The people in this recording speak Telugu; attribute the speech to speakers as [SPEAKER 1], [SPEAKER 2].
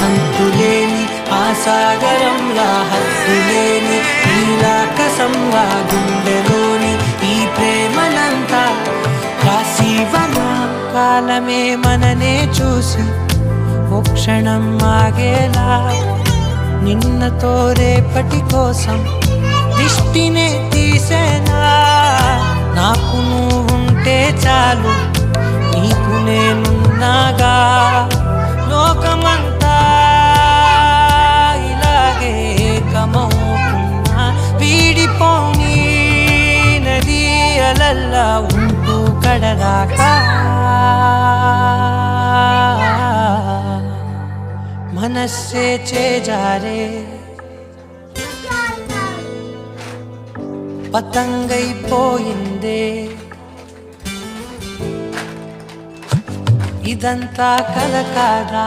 [SPEAKER 1] అంతులేని ఆ సాగరంలా హద్దులేని నీలాకసంగా గుండెలోని ఈ ప్రేమనంతా రాసివన కాలమే మననే చూసి ఓ క్షణం ఆగేలా నిన్నతో రేపటి కోసం దిష్టినే తీసేనా నాకు నువ్వుంటే చాలు నీకు నేనున్నాగా లోకమంతా ఇలాగే ఏకమవుతున్నా వీడిపోని నది అలల్లా ఉంటూ కడదాకా మనస్సే చేజారే పతంగైపోయిందే ఇదంతా కల కాదా